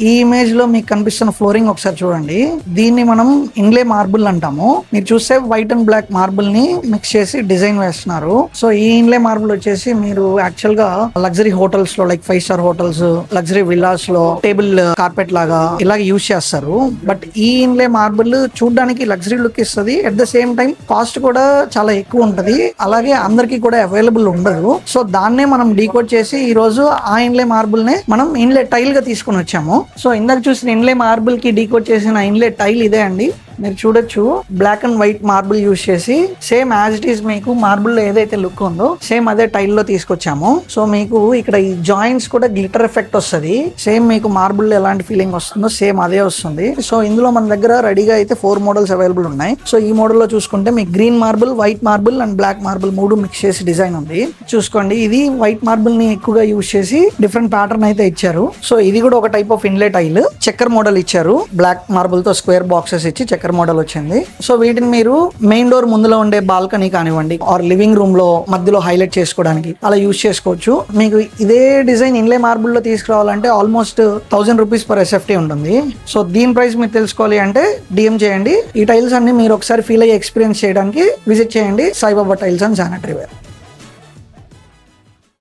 ఈ ఇమేజ్ లో మీకు కనిపిస్తున్న ఫ్లోరింగ్ ఒకసారి చూడండి. దీన్ని మనం ఇన్లే మార్బుల్ అంటాము. మీరు చూస్తే వైట్ అండ్ బ్లాక్ మార్బుల్ ని మిక్స్ చేసి డిజైన్ వేస్తున్నారు. సో ఈ ఇన్లే మార్బుల్ వచ్చేసి మీరు యాక్చువల్ గా లగ్జరీ హోటల్స్ లో like 5 star hotels, luxury villas లో టేబుల్ కార్పెట్ లాగా ఇలాగ యూజ్ చేస్తారు. బట్ ఈ ఇన్లే మార్బుల్ చూడడానికి లగ్జరీ లుక్ ఇస్తుంది. At the same time cost కూడా చాలా ఎక్కువ ఉంటది. అలాగే అందరికి కూడా అవైలబుల్ ఉండదు. సో దాన్నే మనం డీకోడ్ చేసి ఈ రోజు ఆ ఇన్లే మార్బుల్ నే మనం ఇన్లే టైల్ గా తీసుకుని వచ్చాము. సో ఇందాక చూసిన ఇన్లే మార్బుల్ కి డీకోడ్ చేసిన ఇన్లే టైల్ ఇదే అండి. మీరు చూడొచ్చు, black and white marble use చేసి సేమ్ యాజ్ ఇట్ ఈస్ మీకు మార్బుల్ లో ఏదైతే లుక్ ఉందో సేమ్ అదే టైల్ లో తీసుకొచ్చాము. సో మీకు ఇక్కడ ఈ జాయింట్స్ కూడా గ్లిటర్ ఎఫెక్ట్ వస్తుంది. సేమ్ మీకు మార్బుల్ లో ఎలాంటి ఫీలింగ్ వస్తుందో సేమ్ అదే వస్తుంది. సో ఇందులో మన దగ్గర రెడీగా అయితే 4 మోడల్స్ అవైలబుల్ ఉన్నాయి. సో ఈ మోడల్ లో చూసుకుంటే మీకు green marble, white marble and black marble 3 mix చేసి డిజైన్ ఉంది. చూసుకోండి, ఇది వైట్ మార్బుల్ ని ఎక్కువగా యూజ్ చేసి డిఫరెంట్ ప్యాటర్న్ అయితే ఇచ్చారు. సో ఇది కూడా ఒక type of inlay tile. Checker model ఇచ్చారు. బ్లాక్ మార్బుల్ తో స్క్వేర్ బాక్సెస్ ఇచ్చి చెక్కర్ మోడల్ వచ్చింది. సో వీటిని మీరు మెయిన్ డోర్ ముందులో ఉండే బాల్కనీ కానివ్వండి, ఆర్ లివింగ్ రూమ్ లో మధ్యలో హైలైట్ చేసుకోవడానికి అలా యూజ్ చేసుకోవచ్చు. మీకు ఇదే డిజైన్ ఇన్లే మార్బుల్ లో తీసుకురావాలంటే ఆల్మోస్ట్ 1000 రూపీస్ పర్ SFT ఉంటుంది. సో దీని ప్రైస్ మీరు తెలుసుకోవాలి అంటే DM చేయండి. ఈ టైల్స్ అన్ని మీరు ఒకసారి ఫీల్ అయ్యి ఎక్స్పీరియన్స్ చేయడానికి విజిట్ చేయండి Saibaba tiles and sanitary ware.